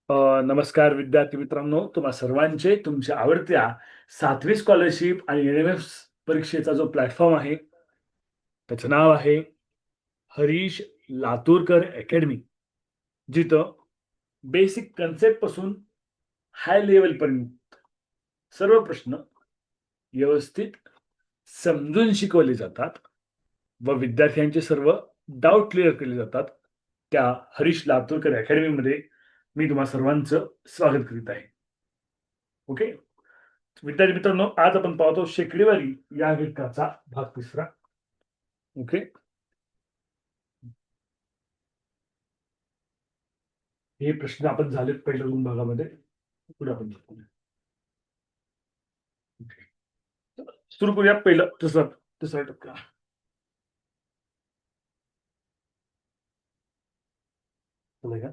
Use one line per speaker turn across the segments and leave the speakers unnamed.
नमस्कार विद्यार्थी मित्रांनो, तुम्हा सर्वांचे तुमच्या आवडत्या 7वी स्कॉलरशिप आणि एन-एम-एफ परीक्षेचा जो प्लॅटफॉर्म आहे, त्याचं नाव आहे हरीश लातूरकर अकॅडमी. जिथं बेसिक कन्सेप्ट पासून हाय लेव्हलपर्यंत सर्व प्रश्न व्यवस्थित समजून शिकवले जातात व विद्यार्थ्यांचे सर्व डाऊट क्लिअर केले जातात. त्या हरीश लातूरकर अकॅडमीमध्ये मी तुम्हा सर्वांचं स्वागत करीत आहे. ओके. विद्यार्थी मित्रांनो, आज आपण पाहतो शेकडेवारी या घटकाचा भाग 3. ओके. हे प्रश्न आपण झालेत पहिल्या 2 भागामध्ये. पुढे आपण जाऊ. ओके. सुरू करूया पहिलं तिसरा टप्पा. झालं का?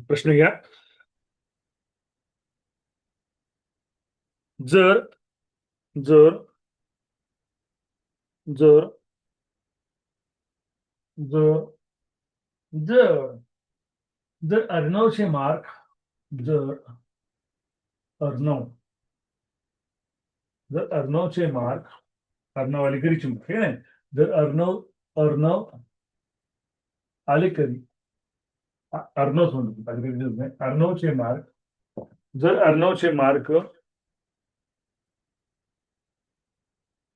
प्रश्न घ्या. जर जर जर जर जर जर अर्णवचे मार्क जर अर्णव जर अर्णवचे मार्क अर्णव अलीकरीचे मार्क आहे ना, जर अर्णव अलीकरी अर्णव म्हणतो अलीकरी नाही, अर्णवचे मार्क जर अर्णवचे मार्क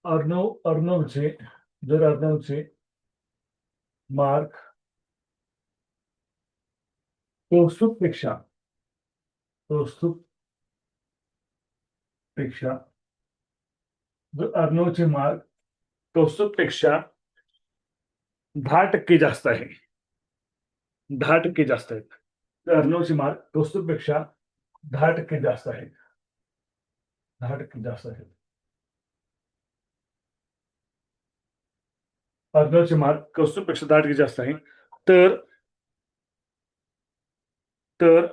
अर्णवचे जर अर्णवचे मार्क कौस्तुभपेक्षा जर अर्णवचे मार्क कौस्तुभपेक्षा 10% जास्त आहे, 10% जास्त आहेत. तर अर्णवचे मार्क कौस्तुभपेक्षा 10% जास्त आहेत, 10% जास्त आहेत. अर्णवचे मार्क कौस्तुभपेक्षा 10% जास्त आहे. तर तर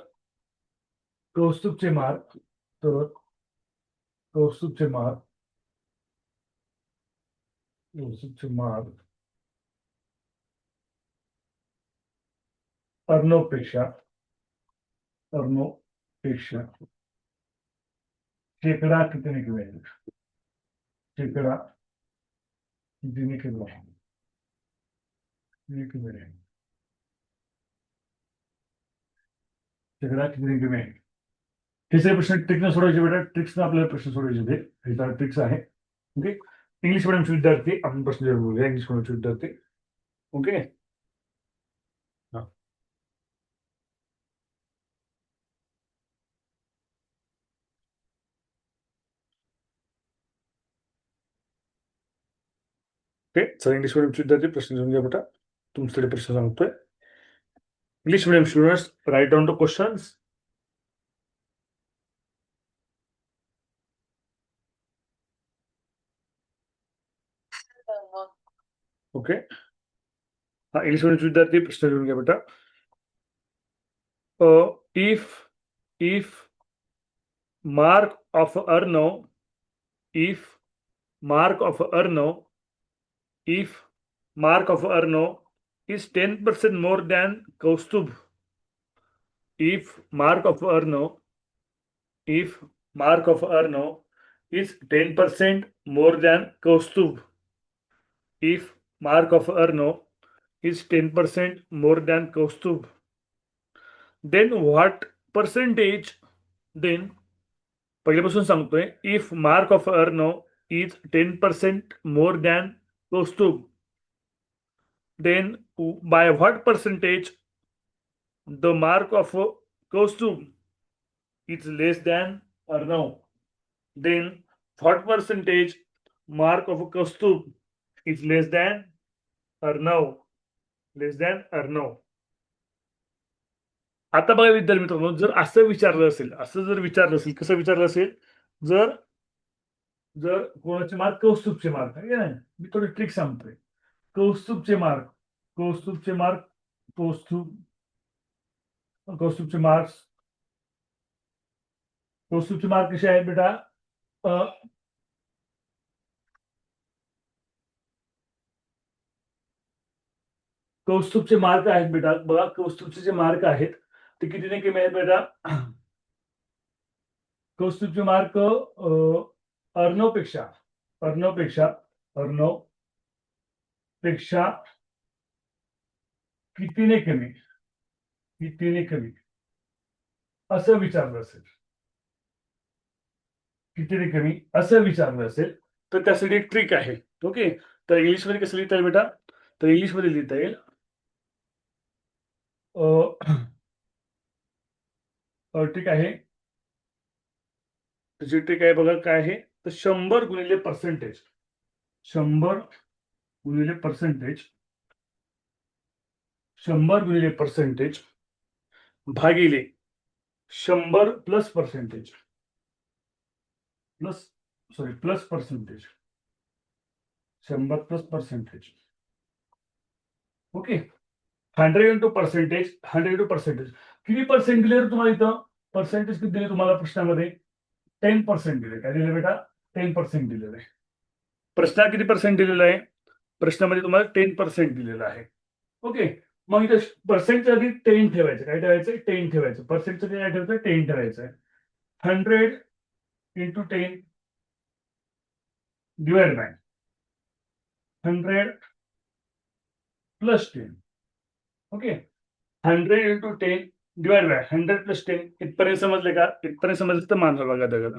कौस्तुभचे मार्क कौस्तुभचे मार्क अर्णवपेक्षा शेकडा कितीने कमी आहे, शेकडा कितीने कमी आहे, शेकडा कितीने कमी आहे. हे सगळे प्रश्न ट्रिकनं सोडवायचे बेटा, ट्रिक्सनं आपल्याला प्रश्न सोडवायचे ते ट्रिक्स आहे. ओके. इंग्लिश मिडियमचे विद्यार्थी आपण प्रश्न बोलूया. इंग्लिश मिडियमचे विद्यार्थी. ओके. ओके. चला इंग्लिश मिडियमचे विद्यार्थी प्रश्न घेऊन घ्या बेटा. तुमच्याकडे प्रश्न सांगतोय. English medium students, right down the questions. Okay. हा इंग्लिश मिडियमचे विद्यार्थी प्रश्न घेऊन घ्या बेटा. if mark of Arnav is 10% more than Kaustubh, if mark of Arnav is 10% more than Kaustubh, if mark of Arnav is 10% more than Kaustubh, then what percentage, then पहिल्यापासून सांगतोय, if mark of Arnav is 10% more than Kaustubh, then by what percentage the mark of Kaustubh is less than Arnav, then what percentage mark of Kaustubh is less than Arnav. आता बघा विद्यार्थी मित्रांनो, जर असं विचारलं असेल, कसं विचारलं असेल, जर कोणाचे मार्क कौस्तुभचे मार्क आहे ना, मी थोडी ट्रिक सांगतोय. कौस्तुभचे मार्क कौस्तुभचे मार्क कसे आहेत बेटा? कौस्तुभचे मार्क आहेत बेटा, बघा कौस्तुभचे जे मार्क आहेत ते कितीने कमी आहेत बेटा? कौस्तुभचे मार्क अर्णवपेक्षा अर्णवपेक्षा अर्णवपेक्षा कितीने कमी, कितीने कमी असं विचारलं असेल, कितीने कमी असं विचारलं असेल तर त्यासाठी एक ट्रिक आहे. ओके, तर इंग्लिशमध्ये कसं लिहिता येईल बेटा? तर इंग्लिशमध्ये लिहिता येईल ट्रिक आहे. त्याची ट्रिक आहे बघा काय आहे, तर 100 गुणिले पर्सेंटेज, 100 गुणिले पर्सेंटेज, 100 गुणिले पर्सेंटेज भागिले 100 plus percentage, plus sorry plus percentage, 100 plus percentage. Okay, 100 into percentage, 100 into percentage. किती पर्सेंट दिले तुम्हाला इथं? पर्सेंटेज किती दिले तुम्हाला प्रश्नामध्ये? 10% दिले. काय दिले बेटा? 10% दिलेलं आहे. प्रश्नात किती पर्सेंट दिलेलं आहे? प्रश्नामध्ये तुम्हाला 10% दिलेलं आहे. ओके, मग इथे पर्सेंटच्या आधी 10 ठेवायचं. काय ठेवायचं? 10 ठेवायचं. पर्सेंटच्या आधी काय ठेवायचं? 10 ठेवायचं आहे. 100 into 10 divide by 100 plus 10. Okay, 100 into 10 divide by 100 plus 10. इथपर्यंत समजले का? इथपर्यंत समजलं तर मान हलवा गदा.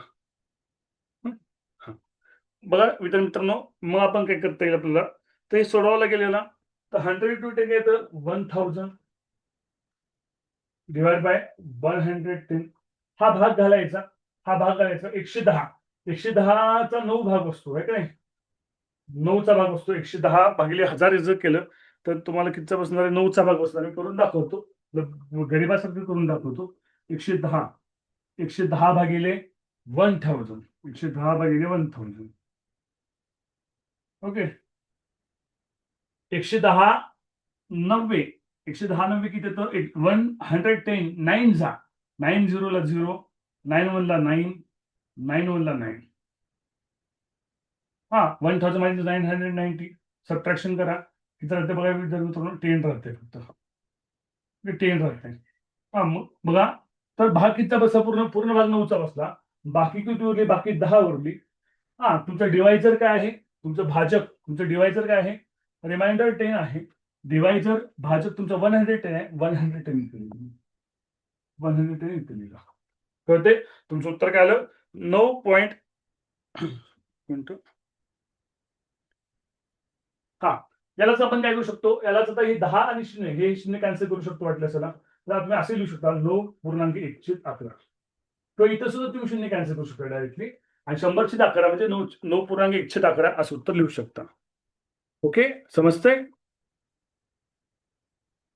बघा मित्रांनो, मग आपण काय करता येईल आपल्याला? ते सोडवायला गेलं ना, तर 100 इंटू 10 येतं 1000 डिवाइड बाय 110. हा भाग घालायचा, हा भाग घालायचा 110. 110चा 9 भाग असतो, आहे का नाही? 9चा भाग असतो. 110 भागिले 1000 जर केलं तर तुम्हाला कितीचा बसणार आहे? 9चा भाग बसणार आहे. करून दाखवतो. गरिबासारखं करून दाखवतो. 110 110 भागिले 1000, 110 भागिले 1000. ओके, 110 90, 110 90 किती येतं? 110 9 जा, 9 0 ला 0, 9 1 ला 9, 9 1 ला 9. हा, 1000 मायनस 990 सबट्रॅक्शन करा. किती राहते बघा मित्रांनो? 10 राहते फक्त, 10 राहते. हा, मग बघा, तर भाग कितीचा बसला? पूर्ण पूर्ण भाग 9चा बसला. बाकी किती उरली? बाकी 10 उरली. हा, तुमचं डिवायझर काय आहे? तुमचं भाजक, तुमचं डिवायझर काय आहे? रिमाइंडर 10 आहे. डिवायझर भाजक तुमचं 110 आहे. 110 इथे लिहिलं. 110 इथे लिहिलं. कळते? तुमचं उत्तर काय आलं? 9 पॉईंट मिनिट. हा, यालाच आपण काय करू शकतो? यालाच आता हे 10 आणि 0 हे 0 कॅन्सल करू शकतो वाटलं चला. तर तुम्ही असे लिहू शकता 9.111. किंवा इथं सुद्धा तुम्ही 0 कॅन्सल करू शकता डायरेक्टली. आणि 100/11 म्हणजे 9.111 असं उत्तर लिहू शकता. ओके, समजतंय?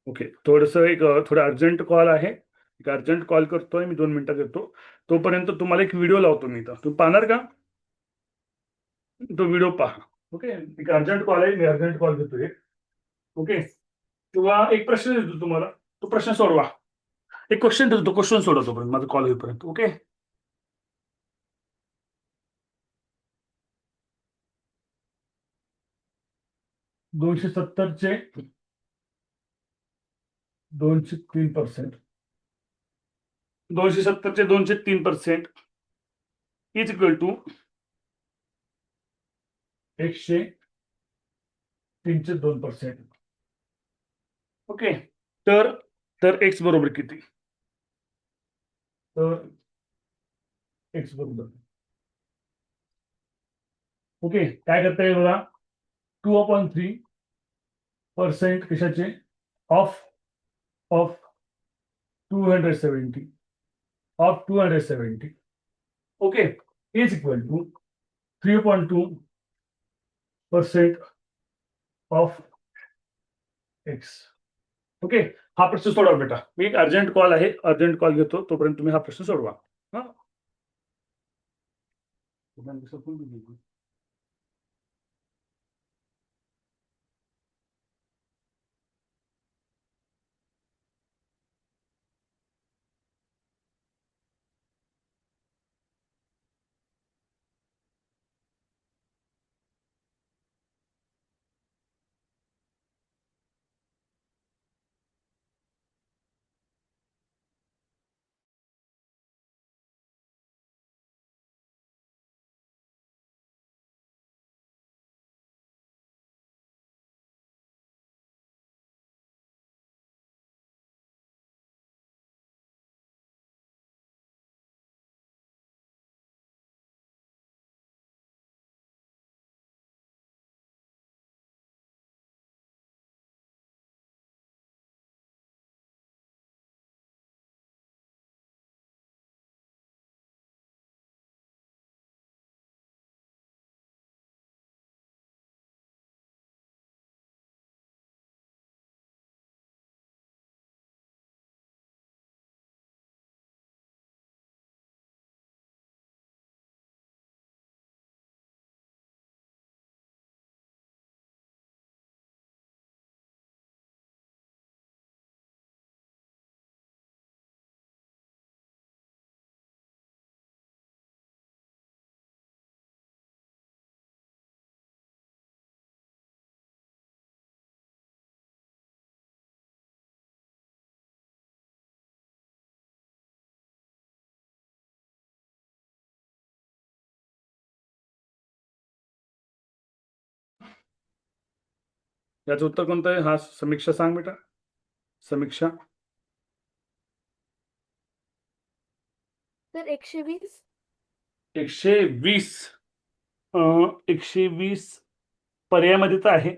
ओके, थोडंसं एक थोडं अर्जंट कॉल आहे. एक अर्जंट कॉल करतोय मी, 2 मिनिटात येतो. तोपर्यंत तुम्हाला एक व्हिडिओ लावतो मी इथं. तुम्ही पाहणार का? तो व्हिडिओ पहा. ओके, एक अर्जंट कॉल आहे. मी अर्जंट कॉल घेतोय. ओके, किंवा एक प्रश्न देतो तुम्हाला. तो प्रश्न सोडवा. एक क्वेश्चन देतो, तो क्वेश्चन सोडवा तोपर्यंत माझा कॉल होईपर्यंत. ओके, 270 चे 203%, 270 चे 203% इज इक्वल टू 103.2%. ओके, तर तर एक्स बरोबर किती? तर एक्स बरोबर, ओके, काय करता येईल बघा? 2/3% कशाचे? Of of 270, of 270. Okay, is equal to 3.2% of x. Okay, हा प्रश्न सोडवा बेटा. मी एक अर्जंट कॉल आहे, अर्जंट कॉल घेतो. तोपर्यंत तुम्ही हा प्रश्न सोडवा. हा, याचं उत्तर कोणतं आहे? हा समीक्षा सांग बेटा. समीक्षा.
तर 120.
120. 120 पर्यायामध्ये तर आहे.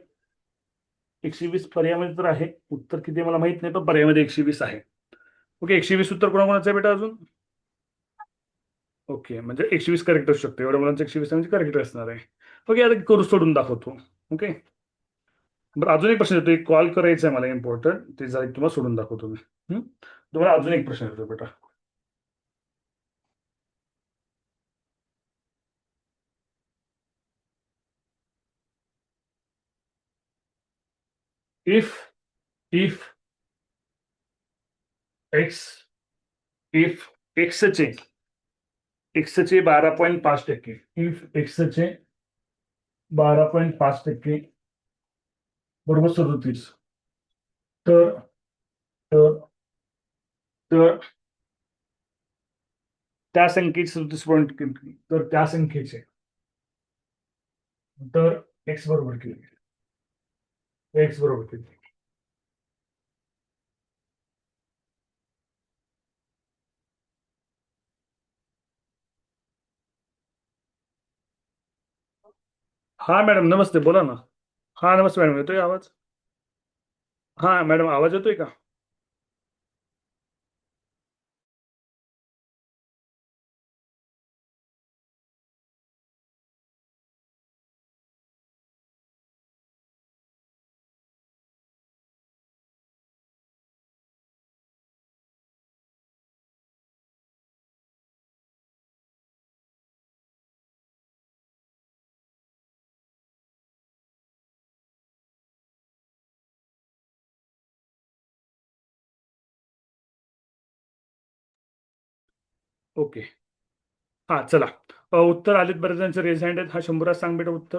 120 पर्यायामध्ये तर आहे. उत्तर किती आहे मला माहित नाही, पण पर्यायामध्ये 120 आहे. ओके, 120 उत्तर कोणाकोणाचं आहे बेटा अजून? ओके, म्हणजे 120 करेक्ट असू शकतो. एवढ्या मुलांचं 120 म्हणजे करेक्ट असणार आहे. ओके, आता करू सोडून दाखवतो. ओके, बरं अजून एक प्रश्न येतो. एक कॉल करायचा आहे मला इम्पॉर्टंट, ते जरा तुम्हाला सोडून दाखवतो मी. तुम्हाला अजून एक प्रश्न येतो बेटा. इफ इफ एक्स इफ एक्सचे 12.5%, इफ एक्सचे 12.5% बरोबर 37, तर तर तर त्या संख्येचे 37 किती? तर त्या संख्येचे तर एक्स बरोबर किती? एक्स बरोबर किती? हा मॅडम नमस्ते, बोला ना. हा नमस्ते मॅडम, येतोय आवाज? हा मॅडम, आवाज येतोय का? ओके. हा चला, उत्तर आलेत बरेच जणांचे रेज हँड आहेत. हा शंभूराज सांग बेटा उत्तर.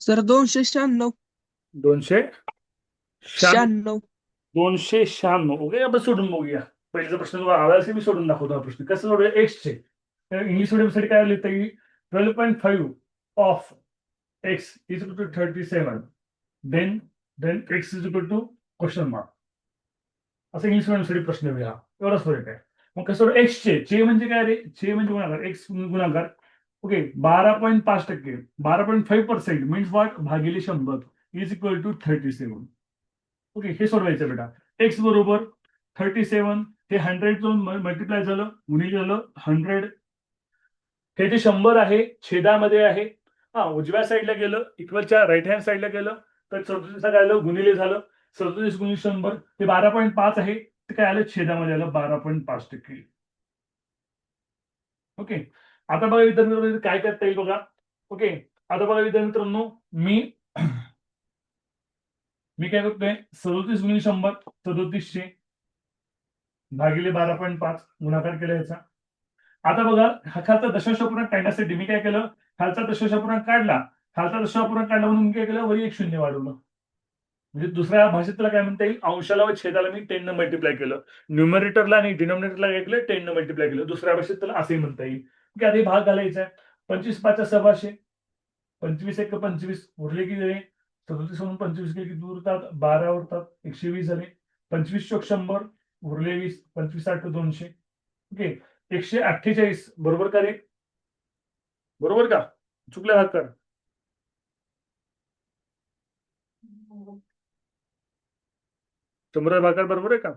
सर 296.
296.
96.
296. ओके, आपण सोडून बघूया. पहिल्याचा प्रश्न तुम्हाला आला असेल, मी सोडून दाखवतो हा प्रश्न. कसं सोडूया? एक्सचे इंग्लिश मीडियमसाठी काय लिहिता येईल? 12.5 of x is equal to 37. Then x is equal to question mark. असं इंग्लिश मीडियमसाठी प्रश्न लिहा. एवढाच फरक आहे. मग कसं चे म्हणजे काय रे? चे म्हणजे गुणाकार, एक्स गुणाकार. Okay, 12.5%, 12.5% means what? भागिले 100 इज इक्वल टू 37. ओके, हे सोडवायचं बेटा. एक्स बरोबर 37, हे 100 मल्टिप्लाय झालं, गुणिले झालं 100. हे जे 100 आहे छेदामध्ये आहे. हा, उजव्या साईडला गेलं, इक्वलच्या राईट हँड साईडला गेलं तर 37 काय आलं? गुणिले झालं. 37 गुणिले 100 ते 12.5 आहे, ते काय आलं? छेदामध्ये आलं 12.5%. ओके, आता बघा विद्यार्थी काय करता येईल बघा. ओके, आता बघा विद्यार्थी मित्रांनो, मी मी काय करतोय? 37 गुणिले 100 3700 भागिले 12.5 गुणाकार केला याचा. आता बघा, हा खालचा दशांश अपूर्णांक काढण्यासाठी मी काय केलं? खालचा दशांश अपूर्णांक काढला. खालचा दशांश अपूर्णांक काढला म्हणून मी काय केलं? वरी एक शून्य वाढवलं. म्हणजे दुसऱ्या भाषेत त्याला काय म्हणता येईल? अंशाला व छेदाला मी 10 न मल्टिप्लाय केलं. न्यूमरेटरला आणि डिनॉमिनेटरला काय केलं? 10 न मल्टिप्लाय केलं. दुसऱ्या भाषेत त्याला असंही म्हणता येईल. की आधी भाग घालायचा आहे. 25 5 सव्वाशे, 25 1 25 उरले की झाले? 37 म्हणून 25 गेले की दूर उरतात, 12 उरतात, 120 झाले. 25 चोक 100 उरले 20, 25 8 200. ओके, 148 बरोबर का रे? बरोबर का? चुकल्या भाग कर. शंभर भागाकार बरोबर आहे का?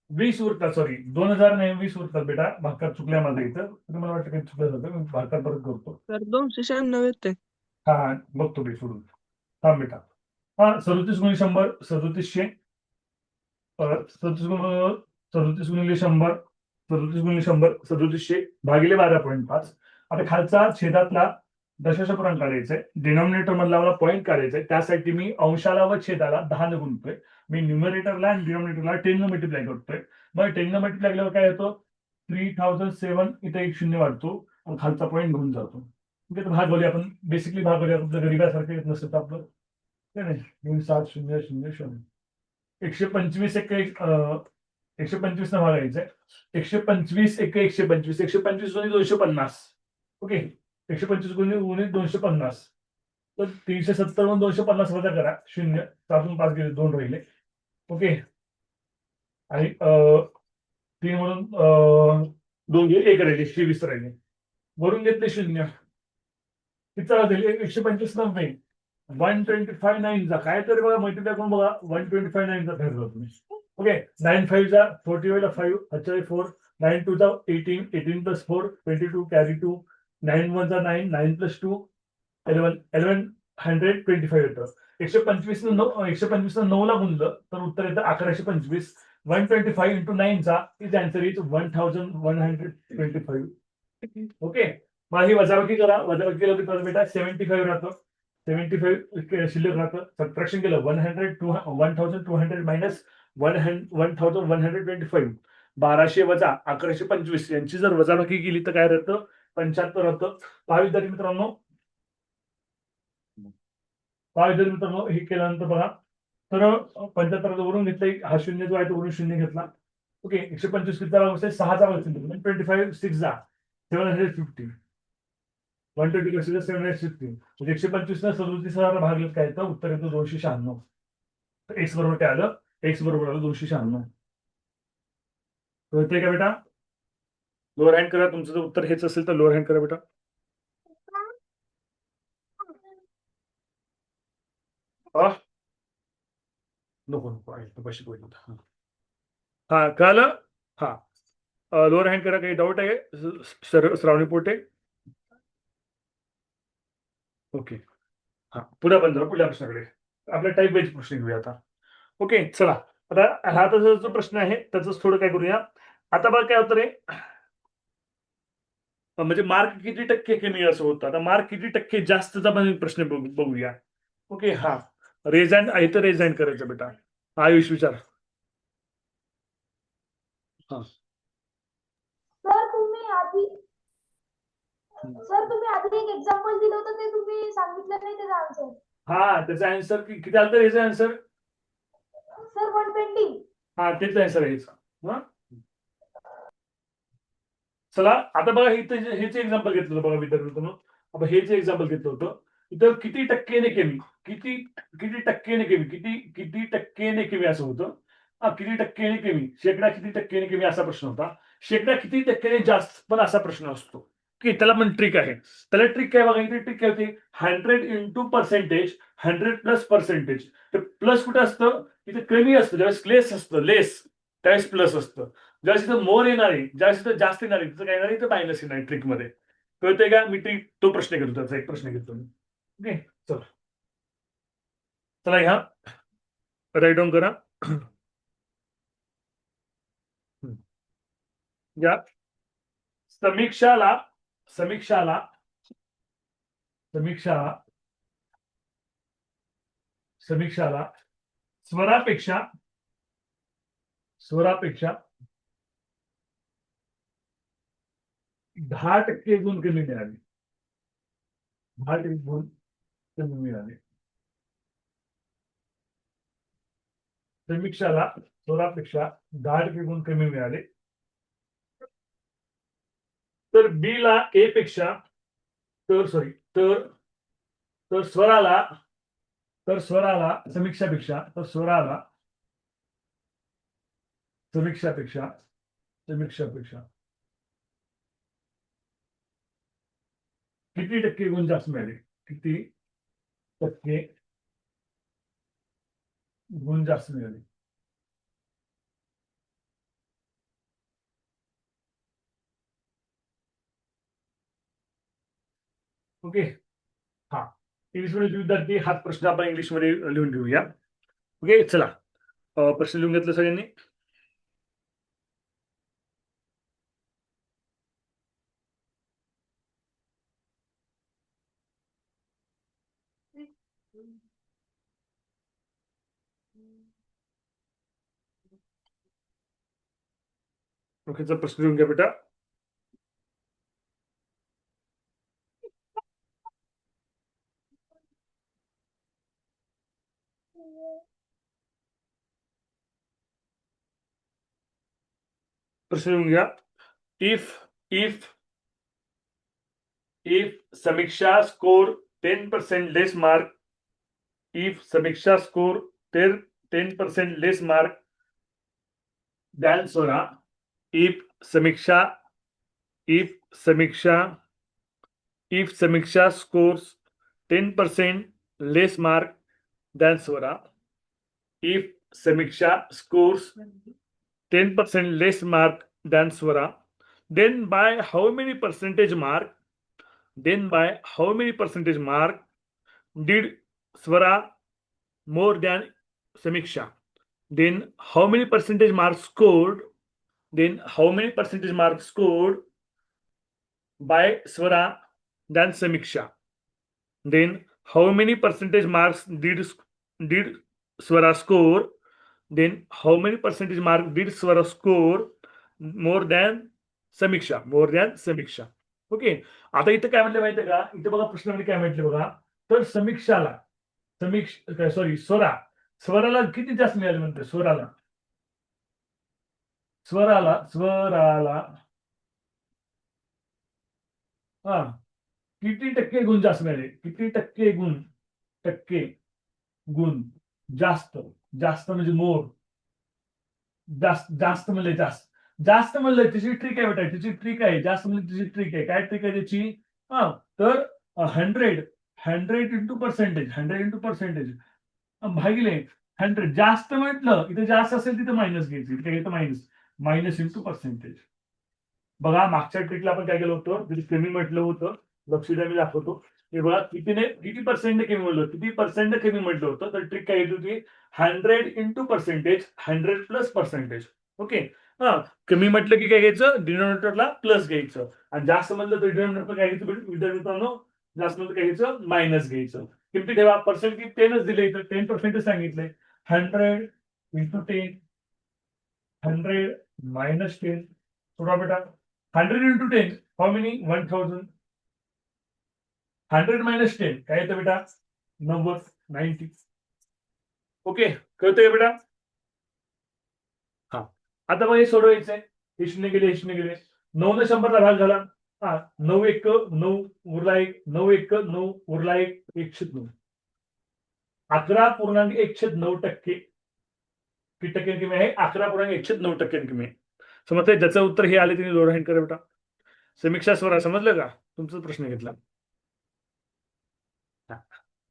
वीस उरतात, सॉरी 2000 नाही 20 उरतात बेटा. भाकर चुकल्या माझं इथं. मला वाटतं काही चुकलं होतं, मी भाकर परत करतो.
सर 296 येते.
हा बघतो मी सोडून. थांब बेटा. हा 37 गुणिले 100 3700. 37 गुणिले 100 37 गुणिले 100 3700 भागिले 12.5. आता खालचा छेदातला दशांश अपूर्णांक काढायचा आहे. डिनॉमिनेटर मधला मला पॉईंट काढायचा आहे. त्यासाठी मी अंशाला व छेदाला 10 ने गुणतोय. मी न्यूमरेटरला आणि डिनॉमिनेटरला 10 न मल्टिप्लाय करतोय. मग 10 न मल्टिप्लाय केल्यावर काय होतं? 3007. इथे एक शून्य वाढतो आणि खालचा पॉईंट घेऊन जातो. म्हणजे भाग बोलूया आपण, बेसिकली भाग बोलूया. आपलं गणितासारखं येत नसतं आपलं. नाही नाही, 27000. 125 एक 125 न भागायचंय. 125 एक 125, 125 गुणिले 250. ओके, 125 गुणिले 250. तर 370 मधून 250 वजा करा. 0 त्यातून 5 गेले, 2 राहिले. ओके, आणि 3 म्हणून 2 गेले, 1 राहिले, 120 राहिले. वरून घेतले 0. किती राहतील? 125 125 9 काय तरी बघा, माहिती टाकून बघा. 125 9 बाहेर जातो तुम्ही. ओके, 9 5 40 5, 4 9 2 18, 18 प्लस 4 22, कॅरी 2, 9 1 9, 9 प्लस 2 1125 येतं. 125 125 ला गुणलं तर उत्तर येतं 1125. 125 into 9 is answer is 1125. Okay, मग ही वजाबाकी करा. वजाबाकी केलं तर बेटा 75 राहतं. 75 शिल्लक राहतं. सबट्रॅक्शन केलं 1200 मायनस 1125. 1200 वजा 1125 यांची जर वजाबाकी केली तर काय राहतं? 75 राहतं. पहा विद्यार्थी मित्रांनो, हे केल्यानंतर बघा, तर 75 वरून घेतलं, हा शून्य जो आहे तो वरून शून्य घेतला. ओके, 125 किती 6चा 125 6 जा 750. 120 750 म्हणजे 125 न 37,000 भागलं काय तर उत्तर येतं 296. तर एक्स बरोबर काय आलं? एक्स बरोबर आलं 296. कळतंय का बेटा? लोअर हँड करा. तुमचं जर उत्तर हेच असेल तर लोअर हँड करा बेटा. नको नको, आहे पैसे बोलले. हा, कळलं? हा, लोअर हँड करा. काही डाऊट आहे? श्रावणी पोटे. ओके, हा, पुढे आपण जाऊ पुढल्या प्रश्नाकडे. आपल्या टाईप वाईज प्रश्न घेऊया आता. ओके, चला. आता हा तसा जो प्रश्न आहे त्याच थोडं काय करूया. आता बघा काय होतं रे, म्हणजे मार्क किती टक्के कमी असं होतं. आता मार्क किती टक्के जास्तचा पण प्रश्न बघूया. ओके, हा, रेझाईन आहे तर रेझाईन करायचं बेटा. आयुष विचार. हा,
सर तुम्ही आधी एक एक्झाम्पल दिलं होतं ते तुम्ही सांगितलं नाही त्याचा आन्सर.
हा, त्याचा आन्सर किती आलं तर याचा आन्सर?
सर 120.
हा, तेच आन्सर आहे याचा. चला, आता बघा इथं हेच एक्झाम्पल घेतलं होतं बघा विद्यार्थ्यांनो. आपण हेच एक्झाम्पल घेतलं होतं. इथं किती टक्केने कमी, किती किती टक्केने कमी, किती किती टक्केने कमी असं होतं. किती टक्केने कमी, शेकडा किती टक्केने कमी असा प्रश्न होता. शेकडा किती टक्केने जास्त पण असा प्रश्न असतो. की त्याला पण ट्रिक आहे. त्याला ट्रिक काय बघा, इथे ट्रिक काय होती? 100 इंटू पर्सेंटेज, 100 प्लस पर्सेंटेज. तर प्लस कुठं असतं? इथे कमी असतं. ज्यावेळेस लेस असतं, लेस त्यावेळेस प्लस असतं. ज्यावेळेस इथं मोर येणार आहे, ज्यावेळेस इथं जास्त येणार आहे, तिथं काय येणार आहे? इथं मायनस येणार आहे ट्रिक मध्ये. कळतंय का? मी ट्रिक तो प्रश्न घेतो, त्याचा एक प्रश्न घेतो मी. ओके, चला चला ह्या राईट डाऊन करा. या समीक्षाला समीक्षाला समीक्षाला समीक्षाला स्वरापेक्षा स्वरापेक्षा 10% गुण कमी मिळाले. 10% गुण कमी मिळाले. समीक्षाला स्वरापेक्षा 10% गुण कमी मिळाले. तर बी ला ए पेक्षा, तर सॉरी, तर स्वराला समीक्षापेक्षा, समीक्षापेक्षा समीक्षापेक्षा किती टक्के गुण जास्त मिळाले? किती टक्के गुण जास्त मिळाले? ओके, हा, इंग्लिश मध्ये विद्यार्थी हाच प्रश्न आपण इंग्लिश मध्ये लिहून घेऊया. ओके, चला, प्रश्न लिहून घेतलं सगळ्यांनी. ओके, चल प्रश्न लिहून घ्या बेटा. प्रश्न लिहून घ्या. If if if Samiksha score 10% less mark, if Samiksha score 10% less mark than Swara, if Samiksha scores 10% less mark than Swara, if Samiksha scores 10% less mark than Swara, then by how many percentage mark did Swara more than Samiksha? Then how many percentage marks scored by Swara than Samiksha? Then how many percentage marks did Swara score? Then how many percentage marks did Swara score more than Samiksha? Okay. आता इथं काय म्हटलं माहितीये का, इथं बघा प्रश्नामध्ये काय म्हटलं बघा, तर स्वराला किती जास्त मिळाले म्हणते, स्वराला हा किती टक्के गुण जास्त मिळाले, टक्के गुण जास्त म्हणजे मोर, जास्त म्हणजे जास्त म्हणलं त्याची ट्रिक आहे बेटा, जास्त म्हणजे त्याची ट्रिक आहे. काय ट्रिक आहे त्याची? तर 100 इंटू पर्सेंटेज भागिले 100. जास्त म्हटलं इथे जास्त असेल तिथे मायनस घ्यायची, काय घेतं मायनस इंटू पर्सेंटेज. बघा मागच्या ट्रिकला आपण काय केलं होतं, जरी कमी म्हटलं होतं, लक्ष द्या मी दाखवतो. हे बघा किती पर्सेंट कमी म्हटलं होतं, तर ट्रिक काय येत होती, 100 into percentage, 100 plus percentage. Okay. कमी म्हटलं की काय घ्यायचं, डिनॉमिनेटरला प्लस घ्यायचं, आणि जास्त म्हटलं तर डिनॉमिनेटर काय घ्यायचं मित्रांनो, जास्त म्हटलं काय घ्यायचं, मायनस घ्यायचं. किती ठेवा, पर्सेंटेज 10च दिले, तर 10% सांगितलंय. 100 इंटू 10, 100 मायनस 10. थोडा बेटा 100 इंटू 10 हाऊ मेनी, 1000. 100 मायनस 10 काय येतं बेटा, 90. ओके, कळतंय का बेटा? हा, आता मग हे सोडवायचंय. हे शून्य गेले 9 ने 100ला भाग झाला. 9 1 9 उरला 1, 9 1 9 उरला 1, 109. 11.109% किती टक्के कमी आहे, 11.109% कमी आहे. समजतंय? ज्याचं उत्तर हे आले त्यांनी लोअर हँड करा बेटा. समीक्षा स्वरा समजलं का? तुमचा प्रश्न घेतला.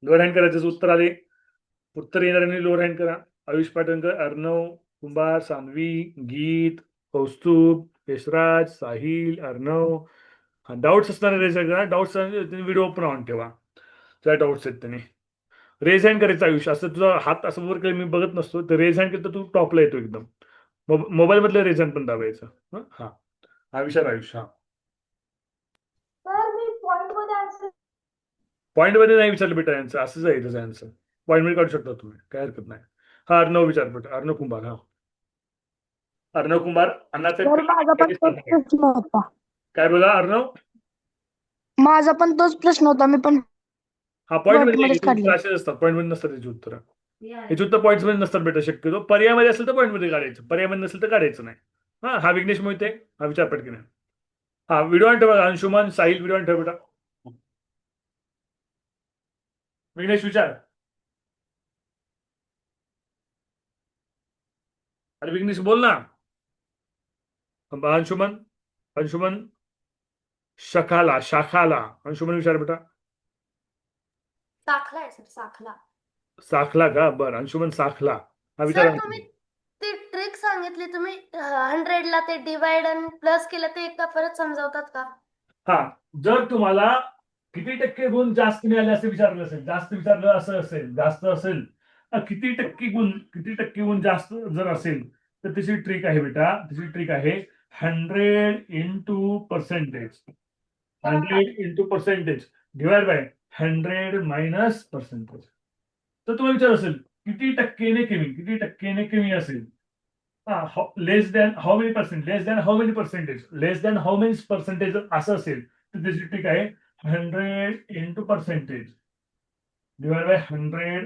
लोअर हँड करा, ज्याचं उत्तर आले, उत्तर येणाऱ्यांनी लोअर हँड करा. आयुष पाटणकर, अर्णव कुंभार, सान्वी, गीत, कौस्तुभ, यशराज, साहिल, अर्णव. डाऊट्स असणारे रेज करा. डाऊट्स व्हिडिओ ओपन ऑन ठेवा. काय डाऊट्स आहेत त्यांनी रेज हँड करायचं. आयुष, असं तुझा हात असं वर काही मी बघत नसतो, तर रेज हँड केलं तर तू टॉपला येतो एकदम. मोबाईल मधलं रेज हँड पण दाबायचं. हा विचार आयुष.
सर मी पॉइंट मध्ये आन्सर
पॉईंट मध्ये नाही विचारलं बेटा, यांचं असंच आहे त्याचं आन्सर. पॉईंट मध्ये काढू शकता तुम्ही, काय हरकत नाही. हा अर्णव विचार बेटा, अर्णव कुंभार. अर्णव कुंभार अण्णाचे
सर माझा पण तोच प्रश्न होता.
काय बोला अर्णव?
माझा पण तोच प्रश्न होता, मी पण
पॉईंट
मध्येच
मध्ये
काढले.
असेच असतात, पॉईंट मध्ये नसतात त्याची उत्तर. याची उत्तर पॉईंट मध्ये नसतात बेटा शक्यतो. पर्यायामध्ये असेल तर पॉईंट मध्ये काढायचं, पर्यायामध्ये नसेल तर काढायचं नाही. हा विघ्नेश मोहिते, हा विचार पटकन. व्हिडिओ ऑन ठेवा. अंशुमन, साहिल व्हिडिओ ऑन ठेवा बेटा. विघ्नेश विचार. अरे विघ्नेश बोल ना. अंशुमन शाखाला अंशुमन विचार बेटा.
साखला आहे सर,
साखला का? बरं, अंशुमन साखला. हा विचार.
सर तुम्ही ते ट्रिक सांगितली, तुम्ही 100 ला ते डिवाइड आणि प्लस केलं, ते एकदा परत समजावतात का?
जर तुम्हाला किती टक्के गुण जास्त मिळाले असं विचारलं असेल, जास्त असेल किती टक्के गुण जास्त जर असेल, तर त्याची ट्रिक आहे बेटा, 100 into percentage, 100 percentage divide by 100 minus percentage. तर तुम्हाला विचार असेल किती टक्केने कमी असेल, लेस दॅन हाऊ मेनी पर्सेंटेज असं असेल, तर त्याची ट्रिक आहे 100 into percentage divide by 100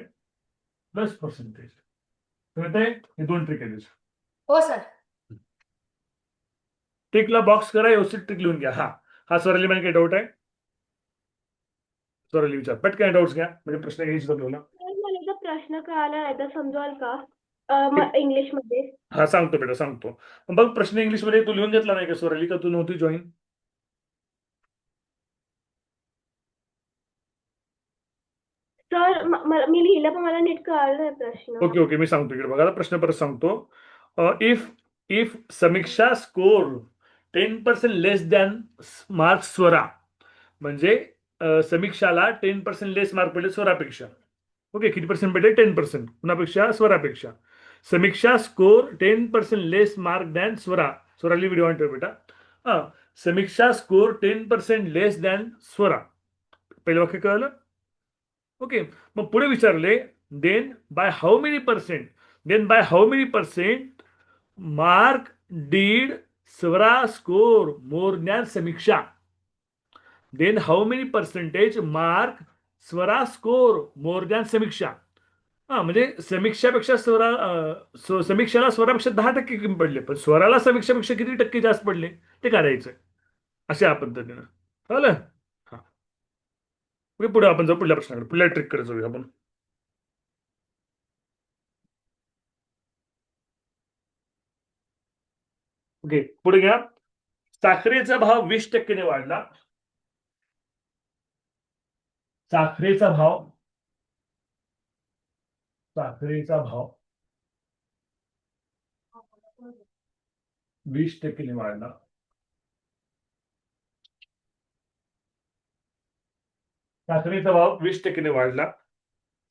plus percentage. कळतंय? हे 2 ट्रिक आहेत.
हो सर.
ट्रिकला बॉक्स करा, व्यवस्थित ट्रिक लिहून घ्या. हा स्वराली मध्ये काही डाऊट आहे? स्वराली विचार, पटकन डाऊट्स घ्या म्हणजे प्रश्न घ्यायची आपल्याला.
मला एकदा प्रश्न कळाला नाही तर समजवाल का इंग्लिश मध्ये?
हा सांगतो बेटा, सांगतो. बघ प्रश्न इंग्लिश मध्ये तू लिहून घेतला नाही का स्वराली, का तू नव्हती जॉईन?
सर मी लिहिलं पण मला नीट कळालं नाही प्रश्न.
ओके, मी सांगतो इकडे बघा, प्रश्न परत सांगतो. If if Samiksha score 10% less than mark Swara, म्हणजे समीक्षाला 10% लेस मार्क पडले स्वरापेक्षा. ओके, किती पर्सेंट पडले? 10%. कुणापेक्षा? स्वरापेक्षा. Samiksha score 10% less mark than Swara. Swarali video on ठेव बेटा. Samiksha score 10% less than Swara. पहिलं वाक्य कळलं? ओके, मग पुढे विचारले then by how many percent mark did Swara score more than Samiksha. Then how many percentage mark Swara score more than Samiksha. म्हणजे समीक्षापेक्षा समीक्षाला स्वरापेक्षा 10% कमी पडले, पण स्वराला समीक्षापेक्षा किती टक्के जास्त पडले ते काढायचं अशा पद्धतीनं. कळलं? पुढे आपण जाऊ पुढल्या प्रश्नाकडे, पुढल्या ट्रिककडे जाऊया आपण. ओके, पुढे घ्या. साखरेचा भाव 20% वाढला. साखरेचा भाव 20% वाढला. साखरेचा भाव 20% वाढला.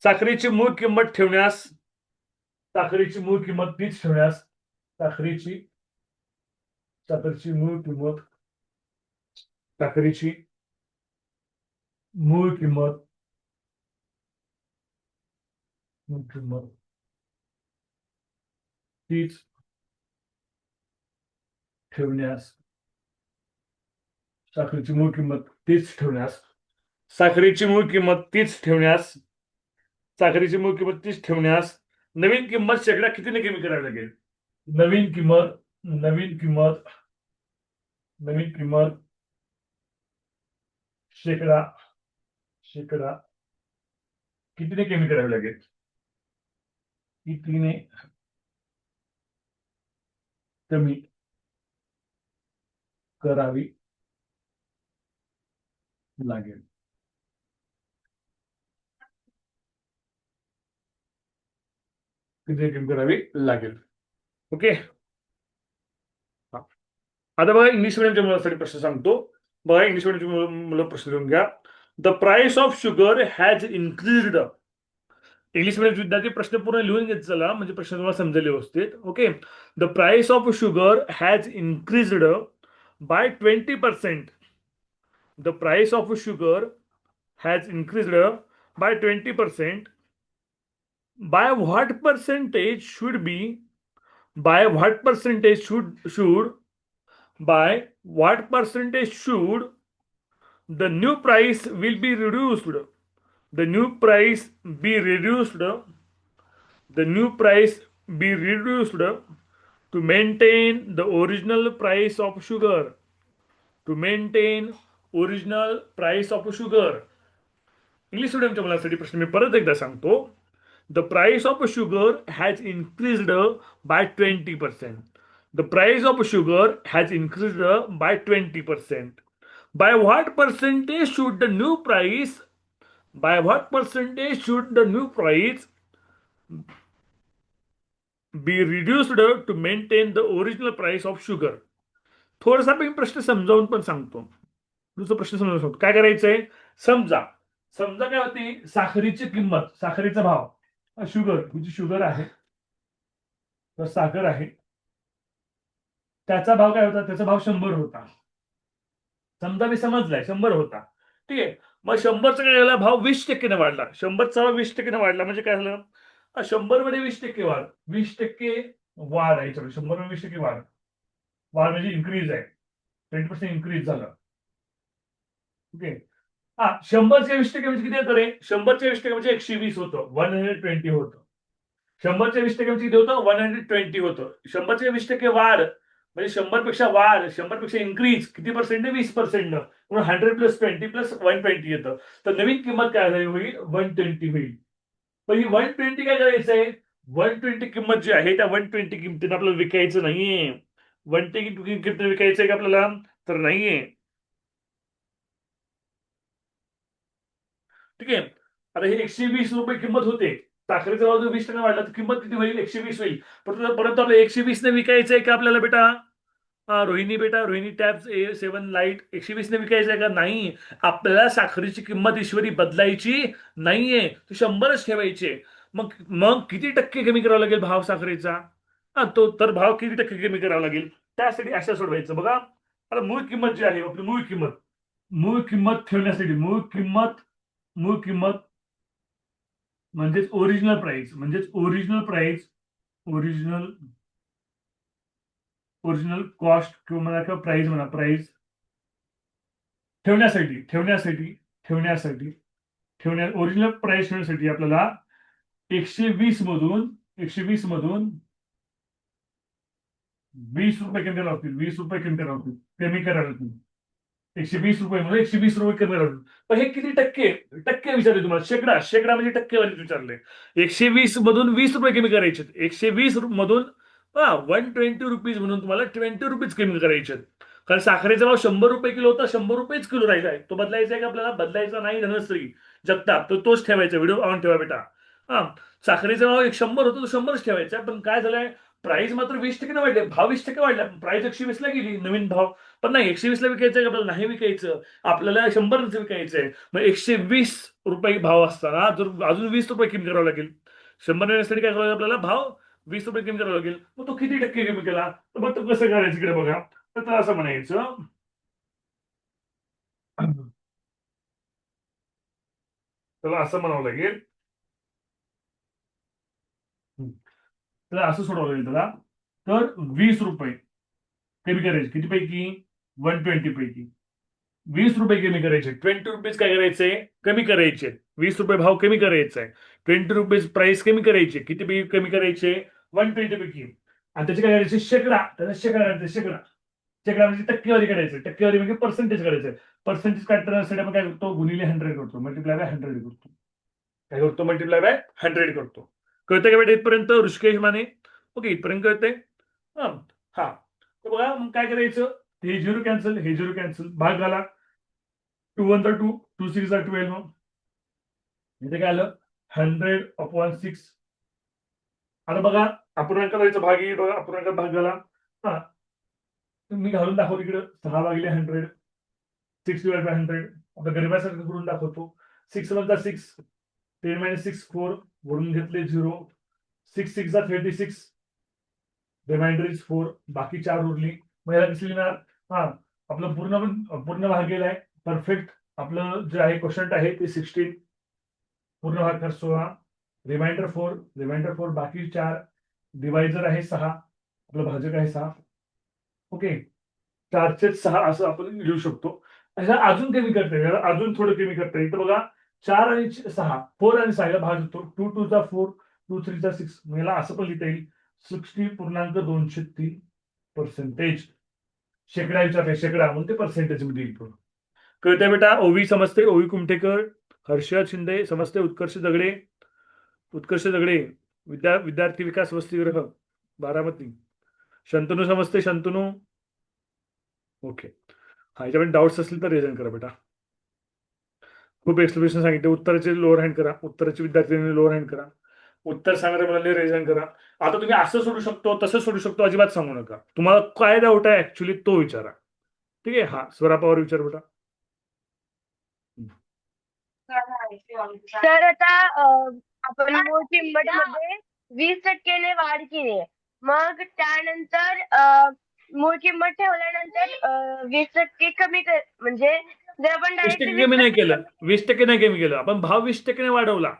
साखरेची मूळ किंमत ठेवण्यास, साखरेची मूळ किंमत तीच ठेवण्यास, साखरेची मूळ किंमत तीच ठेवण्यास, साखरेची मूळ किंमत तीच ठेवण्यास, नवीन किंमत शेकडा कितीने कमी करावी लागेल? नवीन किंमत शेकडा कितीने कमी करावी लागेल? कितीने कमी करावी लागेल? किती कमी करावी लागेल? ओके, आता बघा इंग्लिश मिडियमच्या मुलांसाठी प्रश्न सांगतो. बघा इंग्लिश मिडियमच्या मुलं प्रश्न लिहून घ्या. The price of sugar has increased. English medium विद्यार्थी प्रश्न पूर्ण लिहून घेत चला म्हणजे प्रश्न तुम्हाला समजेल व्यवस्थित. Okay, the price of sugar has increased by 20%. The price of sugar has increased by 20%. By what percentage should the new price will be reduced? The new price be reduced to maintain the original price of sugar. English मिडियमच्या मुलांसाठी प्रश्न मी परत एकदा सांगतो. The price of sugar has increased by 20%. The price of sugar has increased by 20%. By what percentage should the new price be reduced to maintain the original price of sugar? थोडासा मी प्रश्न समजावून पण सांगतो. दुसरा प्रश्न समजावून सांगतो. काय करायचंय? समजा काय होती? साखरेची किंमत, साखरेचा भाव, शुगर, ही शुगर आहे तर साखर आहे, त्याचा भाव काय होता? त्याचा भाव 100 होता. समजा मी समजलाय 100 होता. ठीक आहे, मग 100चा काय झाला? भाव 20% वाढला. 100चा भाव 20% वाढला म्हणजे काय झालं? 100 मध्ये 20% वाढ, 20% वाढ आहे. 100 मध्ये 20% वाढ म्हणजे इन्क्रीज आहे. 20% इन्क्रीज झालं. ओके, 100च्या 20% म्हणजे किती येतं रे? 100च्या 20% म्हणजे 120 होतं, 120 होतं. 100च्या 20% म्हणजे किती होतं 120 होतं. 100च्या 20% वाढ म्हणजे 100 पेक्षा वाढ, 100 पेक्षा इन्क्रीज किती पर्सेंट आहे 20%. म्हणून 100 + 20 + 120 येतं. तर नवीन किंमत काय होईल 120 होईल. पण ही 120 काय करायचंय 120 किंमत जी आहे त्या 120 किमतीनं आपल्याला विकायचं नाहीये. 120 किमतीनं विकायचंय का आपल्याला तर नाहीये. ठीक आहे. आता हे 120 रुपये किंमत होते. साखरेचा भाव जर 20% वाढला तर किंमत किती होईल 120 होईल. परंतु आपल्याला 120 ने विकायचंय का आपल्याला बेटा रोहिणी बेटा रोहिणी टॅब्स A7 लाईट 120 ने विकायचंय का नाही. आपल्याला साखरेची किंमत ईश्वरी बदलायची नाहीये. ती 100च ठेवायची. मग मग किती टक्के कमी करावा लागेल भाव साखरेचा तो तर भाव किती टक्के कमी करावा लागेल त्यासाठी अशा सोडवायचं बघा. आता मूळ किंमत जी आहे आपली मूळ किंमत ठेवण्यासाठी मूळ किंमत म्हणजेच ओरिजिनल कॉस्ट किंवा म्हणा किंवा प्राइस ओरिजिनल प्राइस ठेवण्यासाठी आपल्याला 120 मधून 20 रुपये कमी करावे लागतील. 20 रुपये कमी करावे लागतील. 120 रुपये म्हणजे 120 रुपये कमी करावे लागतील. पण हे किती टक्के विचारले तुम्हाला शेकडा म्हणजे टक्केवारी विचारले. 120 मधून 20 रुपये कमी करायचे. 120 मधून 120 रुपीज म्हणून तुम्हाला 20 रुपीज कमी करायचे. कारण साखरेचा भाव 100 रुपये किलो होता 100 रुपयेच किलो राहिला आहे. तो बदलायचा आहे का आपल्याला बदलायचा नाही. धनश्री जगताप तोच ठेवायचा. व्हिडिओ ऑन ठेवा बेटा. साखरेचा भाव 100 होता तो 100च ठेवायचा. पण काय झालंय प्राइस मात्र 20% वाढले. भाव 20% वाढला. प्राइस 120 ला गेली नवीन भाव. पण नाही 120 ला विकायचंय आपल्याला नाही विकायचं. आपल्याला 100 विकायचंय. मग 120 रुपये भाव असताना जर अजून 20 रुपये कमी करावं लागेल. 100 नेण्यासाठी काय करावं आपल्याला भाव 20 रुपये कमी करावा लागेल. मग तो किती टक्के कमी केला तर मग तो कसं करायचं इकडे बघा. तर त्याला असं म्हणायचं त्याला असं म्हणावं लागेल. त्याला असं सोडावं लागेल त्याला. तर 20 रुपये कमी करायचे किती पैकी 120 पैकी 20 रुपये कमी करायचे. 20 रुपीज काय करायचे कमी करायचे. 20 रुपये भाव कमी करायचा आहे. 20 रुपीज प्राइस कमी करायचे. किती पैकी कमी करायचे 120 पैकी. आणि त्याचे काय करायचे शेकडा म्हणजे टक्केवारी काढायचं. टक्केवारी म्हणजे पर्सेंटेज काढायचं. पर्सेंटेज काढताना आपण काय करतो गुणिले 100 करतो. मल्टिप्लाय बाय 100 करतो. काय करतो मल्टिप्लाय बाय 100 करतो. कळतंय का बेटा इथपर्यंत ऋषिकेश माने ओके इथपर्यंत कळतंय. हा तर बघा मग काय करायचं हे 0 कॅन्सल भाग झाला. 2 1 2 2 6 12. इथे काय आलं 100/6. आता बघा अपूर्णांक करायचं भाग येईल बघा अपूर्णांकात भाग झाला. मी घालून दाखवतो इकडे 6/100 6/100 आपल्या गरीबासारखं करून दाखवतो. 6 मधला 6 10 - 6 4 वरून घेतले 0 6 6 36 रिमाइंडर इज 4 बाकी 4 उरली. मग याला कसं लिहिणार आपलं पूर्ण भाग गेलाय परफेक्ट. आपलं जे आहे क्वेश्चन आहे ते 16 पूर्ण भाग 16 रिमाइंडर 4 बाकी 4 डिवायझर आहे 6 आपलं भाजक आहे 6. ओके 4/6 असं आपण लिहू शकतो. ह्याला अजून कमी करता येईल. अजून थोडं कमी करता येईल. तर बघा 4 आणि 6 4 आणि 6 भाग होतो. 2 2 4 2 3 6 याला असं पण लिहिता येईल 60.203%. शेकडा विचारते शेकडा म्हणून ते पर्सेंटेज मध्ये येईल. कळतंय बेटा ओवी समजते ओवी कुमठेकर हर्षद शिंदे समजते उत्कर्ष दगडे विद्यार्थी विकास वसतिगृह बारामती शंतनू समजते शंतनू ओके. ह्याच्यामध्ये डाऊट्स असतील तर रेजन करा बेटा. खूप एक्सप्लेनेशन सांगितले. उत्तराचे लोअर हँड करा. उत्तराची विद्यार्थ्यांनी लोअर हँड करा. उत्तर सांगणाऱ्या मुलांनी रेजन करा. आता तुम्ही असं सोडू शकतो तसं सोडू शकतो अजिबात सांगू नका. तुम्हाला काय डाऊट आहे ऍक्च्युली तो विचारा. ठीक आहे. हा स्वरा पवार विचार बेटा.
तर आता आपण मूळ किंमतीमध्ये 20% वाढ केली आहे. मग त्यानंतर मूळ किंमत ठेवल्यानंतर 20% कमी म्हणजे जर आपण
20% कमी नाही केलं 20% नाही कमी केलं आपण भाव 20% वाढवला.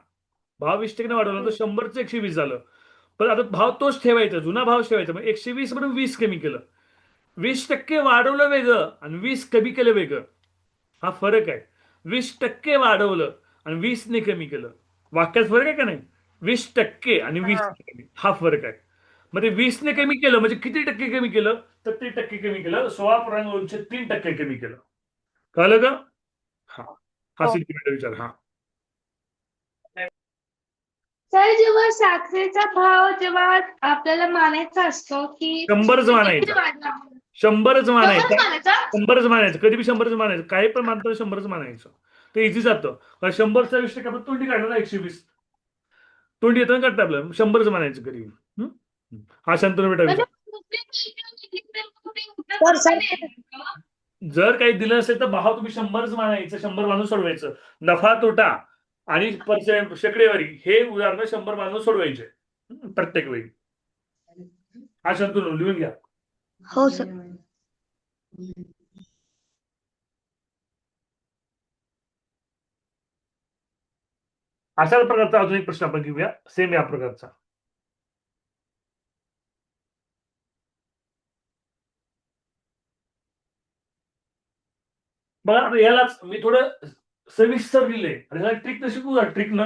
भाव 20% वाढवला तर 100चं 120 झालं. पण आता भाव तोच ठेवायचा जुना भाव ठेवायचा. मग 120 म्हणून 20 कमी केलं. 20% वाढवलं वेगळं आणि 20 कमी केलं वेगळं. हा फरक आहे. 20% वाढवलं आणि 20 ने कमी केलं. वाक्यात फरक आहे का नाही. 20% आणि 20
हा.
कमी हा फरक आहे. मग ते 20ने कमी केलं म्हणजे किती टक्के कमी केलं? तर 3% कमी केलं. 16.3% कमी केलं. कळलं का? हा हा
हो.
सिद्धिमेंट विचार. हा
सर जेव्हा साखरेचा भाव जेव्हा आपल्याला मानायचा असतो की
100च
किती
मानायचा.
वाढला
100च
तेव्हाच
मानायचा.
मानायचा
100च मानायचं. कधी बी 100च मानायचं. काही पण मानतो 100च मानायचं. ते इझी जातं. 100चा 20% आपण 20 काढलं ना 120. 20 येतं ना काढतं आपल्याला. 100च मानायचं कधी. हं? हा शांतनु बेटा
म्हणजे
विचार.
सर सर
जर काही दिलं असेल तर भाव तुम्ही 100च मानायचं. 100 मानून सोडवायचं. नफा तोटा आणि पर्सेंट शेकडेवारी हे उदाहरण 100 मानून सोडवायचे. प्रत्येक वेळी. हा शांतनु लिहून घ्या.
हो सर.
अशाच प्रकारचा अजून एक प्रश्न आपण घेऊया. सेम या प्रकारचा. बघा आता यालाच मी थोडं सविस्तर लिहिलंय आणि याला ट्रिक शिकू का? ट्रिक ना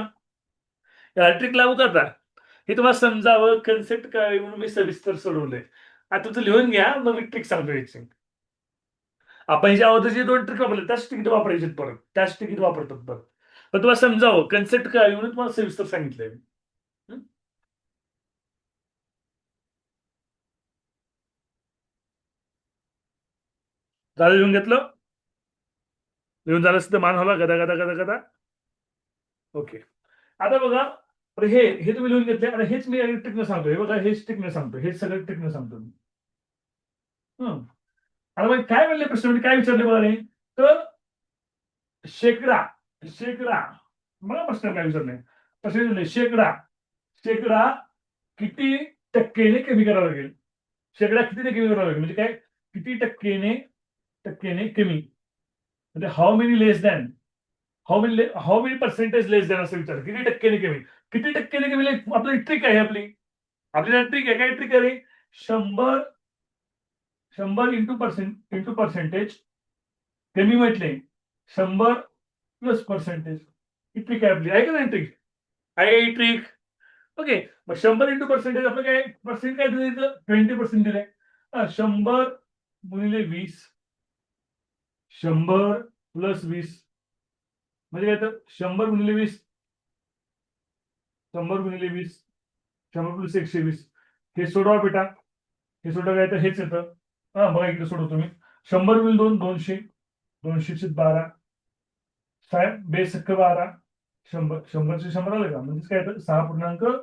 याला ट्रिक लागू करता. हे तुम्हाला समजावं कन्सेप्ट काय म्हणून मी सविस्तर सोडवलंय. आता तुमचं लिहून घ्या मग मी ट्रिक सांगतो याची. आपण ह्याच्या अगोदर जे 2 ट्रिक वापरले त्याच ट्रिक वापरायचे परत. त्याच ट्रिक वापरतात परत. पण तुम्हाला समजावं कन्सेप्ट काय म्हणून तुम्हाला सविस्तर सांगितलंय. झालं लिहून घेतलं? लिहून झालं असतं मान हवा गदा गदा गदा गदा. ओके. आता बघा हे हे तुम्ही लिहून घेतले आणि हेच मी ट्रिकने सांगतो. हे बघा हेच ट्रिकने सांगतो. हेच सगळं ट्रिकने सांगतो मी. आता मग काय म्हणले प्रश्न म्हणजे काय विचारले बघा नाही तर शेकडा शेकडा मला प्रश्न काय विचारले प्रश्न विचारले शेकडा किती टक्केने कमी करावं लागेल. शेकडा किती कमी करावं लागेल म्हणजे काय किती टक्केने कमी म्हणजे how many less than how many percentage less than असं विचार. किती टक्केने कमी किती टक्केने कमी आपली ट्रिक आहे. आपली ट्रिक आहे. काय ट्रिक आहे? 100 इंटू पर्सेंटेज कमी म्हटले 100 प्लस पर्सेंटेज ही ट्रिक आहे आपली. आहे का नाही ट्रिक? आहे का ही ट्रिक? ओके. मग 100 इंटू पर्सेंटेज आपलं काय पर्सेंट काय दिलं 20% दिलंय. 100 गुणिले 20 100 प्लस 20 म्हणजे काय तर 100 गुणिले 20 100 गुणिले 20 100 प्लस 120 हे सोडवा बेटा. हे सोडवा काय तर हेच येतं. हा बघा इकडे सोडवतो मी. 100 गुणिले 2 200 200 12 साहेब बेस 12 100 100चे 100 आले का म्हणजे काय तर 6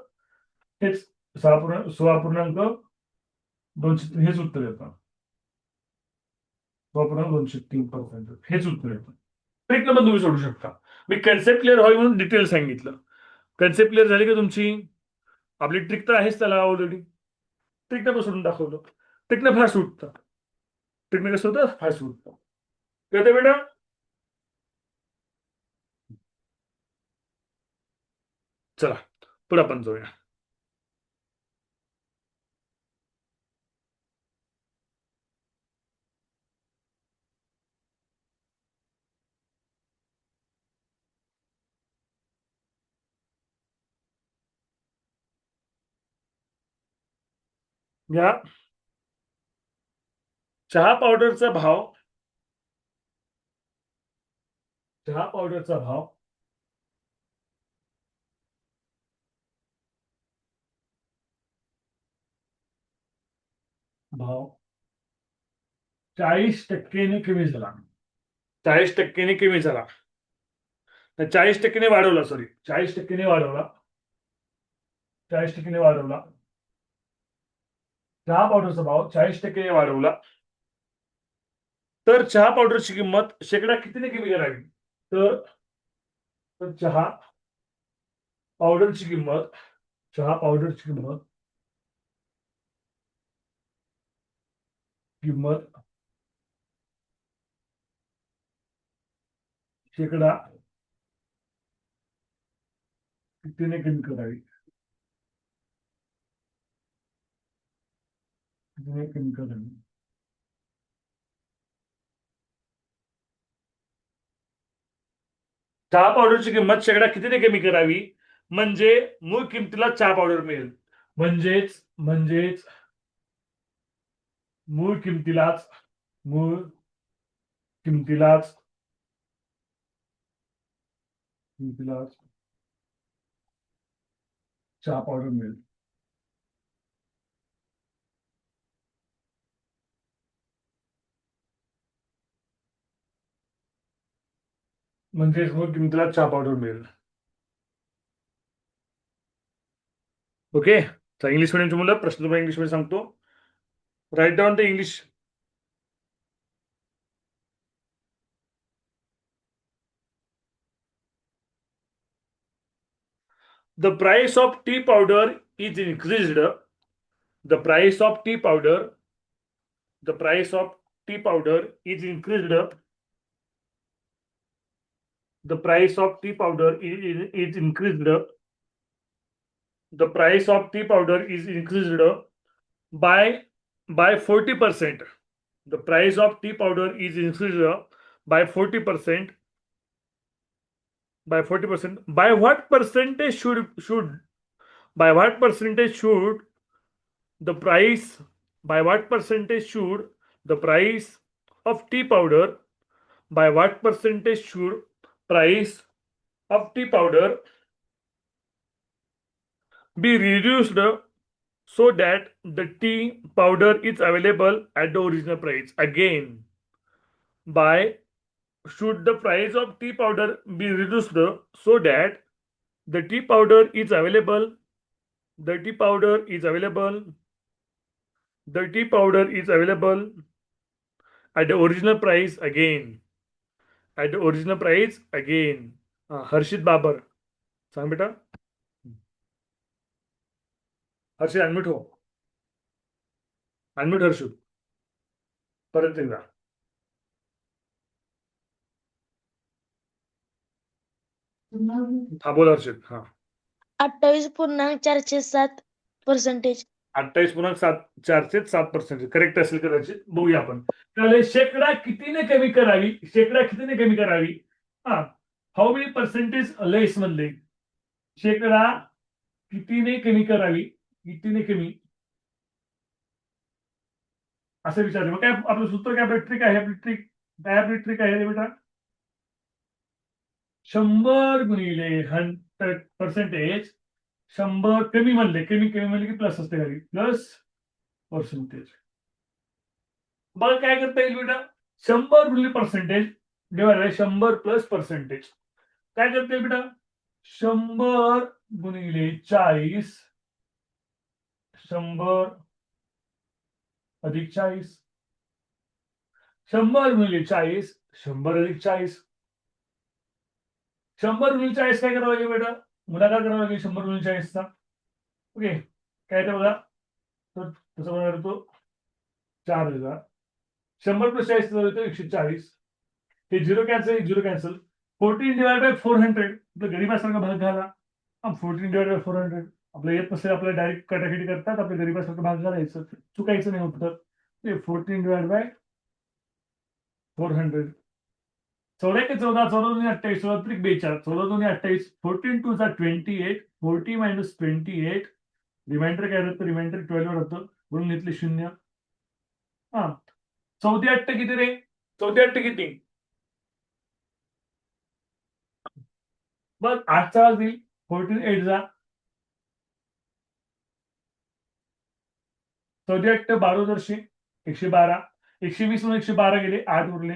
हेच 16.203 हेच उत्तर येतं. 16.203% हेच उत्तर येतं. ट्रिक पण तुम्ही सोडू शकता. मी कन्सेप्ट क्लिअर व्हावी म्हणून डिटेल सांगितलं. कन्सेप्ट क्लिअर झाली का तुमची? आपली ट्रिक तर आहेच त्याला ऑलरेडी. ट्रिकने पण सोडून दाखवलं. ट्रिकने फास्ट उठतं. ट्रिकने कसं होतं फास्ट उठतं. कळतं बेटा? चला पुढे आपण जाऊया. या चहा पावडरचा भाव भाव 40% कमी झाला. 40% कमी झाला. 40% वाढवला. सॉरी 40% वाढवला. 40% वाढवला. चहा पावडरचा भाव 40% वाढवला. तर चहा पावडरची किंमत शेकडा कितीने कमी करावी? तर चहा पावडरची किंमत शेकडा कितीने कमी करावी? कितीने कमी करावी? चहा पावडरची किंमत शेकडा कितीने कमी करावी? म्हणजे मूळ किमतीला चहा पावडर मिळेल. म्हणजेच मूळ किमतीलाच चहा पावडर मिळेल. म्हणजे मूळ किमतीला चहा पावडर मिळेल. ओके. तर इंग्लिश मिडियमची मुलं प्रश्न तुम्हाला इंग्लिश मध्ये सांगतो. Right down the English. The price of tea powder is increased. The price of tea powder is increased. The price of tea powder is increased. The price of tea powder is increased by 40%. The price of tea powder is increased by 40%. By 40%. By what percentage should by what percentage should the price by what percentage should the price of tea powder by what percentage should price of tea powder be reduced so that the tea powder is available at the original price? Again, by should the price of tea powder be reduced so that the tea powder is available the tea powder is available at the original price again. At the original price again. हर्षित बाबर सांग बेटा. हर्षित unmute हो. Unmute Harshu. परत एकदा. हा बोल हर्षित. हा
28.407%.
28.407% correct असेल कदाचित. बघूया आपण. त्यामुळे शेकडा कितीने कमी करावी. हाऊ मेनी पर्सेंटेज लेस म्हणले. शेकडा कितीने कमी करावी. असं विचारलं. मग काय आपलं सूत्र काय. आपली ट्रिक आहे. बेटा 100 गुणिले 100%. 100 कमी म्हणले की प्लस असते घरी. Plus percentage. बघा काय करता येईल बेटा. 100 गुणिले percentage divide by 100 plus percentage. काय करता येईल बेटा. 100 गुणिले 40. 100 अधिक 40. 100 गुणिले 40. 100 अधिक 40. 100 गुणिले 40 काय करावं लागेल बेटा. गुणाकार करावा लागेल 100 गुणिले 40चा. ओके. काय ते बघा. तर तसं बघा तो 4000. 100 प्लस 40 होतो 140. हे 0 कॅन्सल. 14 divide by 400. आपलं गरीबासारखा भाग घाला. 14 डिवाइड बाय 400. आपलं येत नसेल आपल्याला डायरेक्ट कटाकटी करतात. आपल्या गरीबासारखा भाग घालायचं. चुकायचं नाही होतं. 14 divide by 400. 14 K 14. 14 28. 14 42. 14 28. 14 2 28. 40 minus 28. Reminder काय राहतं. रिमाइंडर 12 राहतं. म्हणून घेतले 0. 14 किती रे. 14 किती. बघ 8चा देईल. 14 8 जा. 14 12 दर्शे 112. 120 म्हणून 112 गेले. 8 उरले.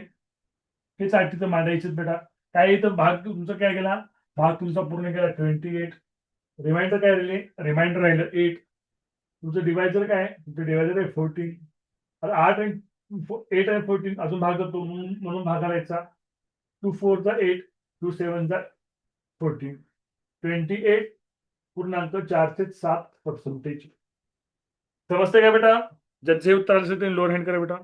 हेच 8 तिथं मांडायचे बेटा. काय इथं भाग तुमचा काय गेला. भाग तुमचा पूर्ण गेला 28. रिमाइंडर काय राहिले. रिमाइंडर राहिलं 8. तुमचं डिवायझर काय. तुमचं डिवायझर आहे 14. 8 आणि 8 आणि 14 अजून भाग करतो म्हणून भाग करायचा. 2 4 चा 8. 2 7 चा 14. 28.407%. समजते का बेटा. ज्यांचे उत्तर असेल त्यांनी लोअर हँड करा बेटा.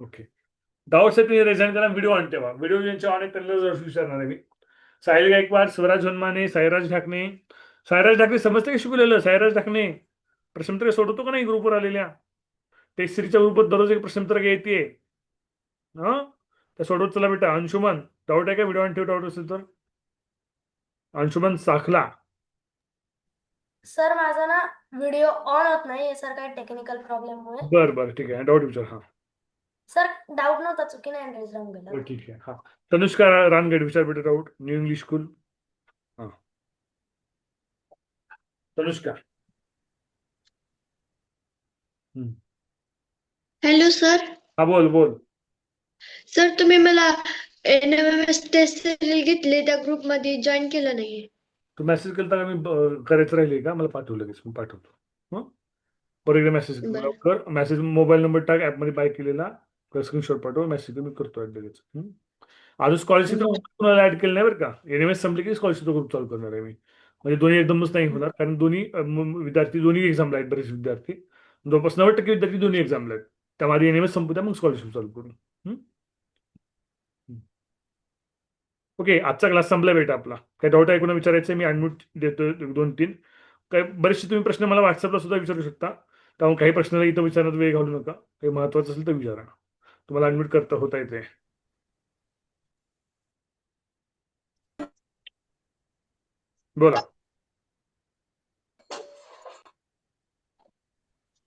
ओके. डाऊट्स आहे तुम्ही रेझाईन करा. व्हिडिओ ऑन ठेवा. व्हिडिओ ज्यांच्या ऑन आहे त्यांना विचारणार आहे मी. साहिल गायकवाड, स्वराज हनुमाने, साईराज ढाकणे. समजते का शिकवलेलं. साईराज ढाकणे प्रश्नोत्तर सोडवतो का नाही ग्रुपवर आलेल्या. टेस्ट सिरीजच्या ग्रुपवर दररोज एक प्रश्नोत्तर येते. तर सोडवत चला बेटा. अंशुमन, डाऊट आहे का? व्हिडिओ ऑन ठेव, डाऊट असेल तर. अंशुमन साखला.
सर माझा ना व्हिडिओ ऑन होत नाही सर, काही टेक्निकल प्रॉब्लेममुळे.
बरं ठीक आहे, डाऊट विचार. हा
सर डाऊट नव्हता, चुकीने अँड्रेस राहून गेला.
बरं ठीक आहे. हा तनुष्का रानगड विचार बेटा डाऊट. New English school. हा तनुष्का.
Hello sir.
हा बोल बोल.
सर तुम्ही मला NMMS टेस्ट सिरीज घेतली त्या ग्रुपमध्ये जॉईन केलं नाही.
तू मेसेज केला का? मी करायचं राहिले का? मला पाठवलं लगेच, मी पाठवतो. हं बरं एकदा मेसेज
बरं.
कर. मेसेज मोबाईल नंबर टाक, ऍपमध्ये बाय केलेला स्क्रीनशॉट पाठव. मेसेज मी करतो लगेच. अजून स्कॉलरशिप कुणाला ऍड केलं नाही बरं का. NMS संपली की स्कॉलरशिपचा ग्रुप चालू करणार आहे मी. म्हणजे दोन्ही एकदमच नाही होणार, कारण दोन्ही विद्यार्थी दोन्ही एक्झामला आहेत. बरेच विद्यार्थी, जवळपास 90% विद्यार्थी दोन्ही एक्झामला आहेत. त्यामध्ये NMS संपू द्या, मग स्कॉलरशिप चालू करू. ओके, आजचा क्लास संपला बेटा आपला. काही डाऊट आहे कोणा विचारायचं? मी अनम्यूट देतो 2-3. काही बरेचसे तुम्ही प्रश्न मला व्हॉट्सअपला सुद्धा विचारू शकता. त्यामुळे काही प्रश्नाला इथं विचारण्यात वेळ घालू नका. काही महत्वाचं असेल तर विचारा. तुम्हाला अनम्यूट करता होता येते. बोला.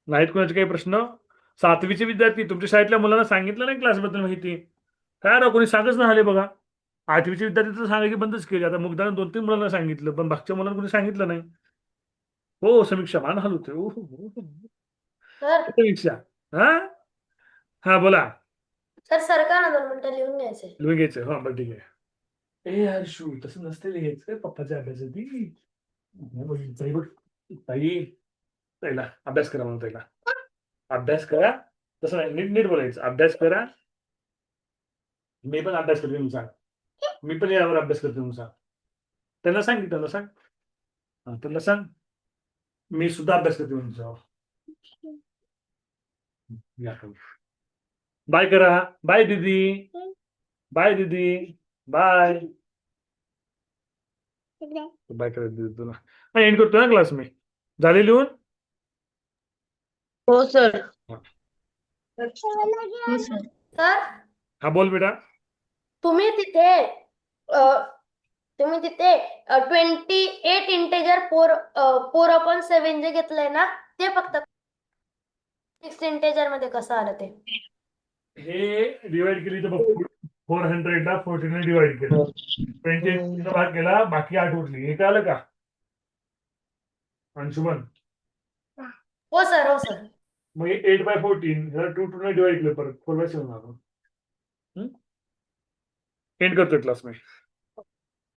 नाहीत कोणाचे काही प्रश्न? 7वीचे विद्यार्थी, तुमच्या शाळेतल्या मुलांना सांगितलं नाही क्लासबद्दल माहिती? काय राव, कोणी सांगच नाही आले बघा. 8वीचे विद्यार्थी तर सांगायची बंदच केली. आता मुग्धानं 2-3 मुलांना सांगितलं, पण बाकीच्या मुलांना कोणी सांगितलं नाही. हो समीक्षा, मान हलवते.
सर
समीक्षा. हा हा बोला.
सर सरका ना 2 मिनिटं, लिहून घ्यायचे.
लिहून घ्यायचं. हा बरं ठीक आहे. ए हर्षू, तसं नसते लिहायचं पप्पाच्या अभ्यासाची. ताई बघ, ताईला अभ्यास करा म्हणून, ताईला अभ्यास करा. तसं नाही, नीट नीट बोलायचं. अभ्यास करा. मी पण अभ्यास करते म्हणून सांग. मी पण यावर अभ्यास करते म्हणून सांग. त्यांना सांग की, त्यांना सांग. हा त्यांना सांग मी सुद्धा अभ्यास करते म्हणून सांग. बाय करा. बाय दीदी. बाय दीदी. बाय बाय करा दीदी तुला. एंड करतो ना क्लास मी. झाले लिहून?
हो सर.
सर
हा बोल बेटा.
तुम्ही तिथे 28 इंटेजर 4/7 जे घेतलंय ना, ते फक्त 6 इंटेजर मध्ये कसं आलं ते?
हे डिवाइड केली तर 400 ला 14 ने डिवाइड केलं. 28 भाग केला, बाकी 8 उरली. हे कळलं का अंशुमन?
हो सर, हो सर.
मग 8/14 ह्याला 2 ने डिवाइड केलं, परत 4/7 आलं. एंड करतोय क्लास मी.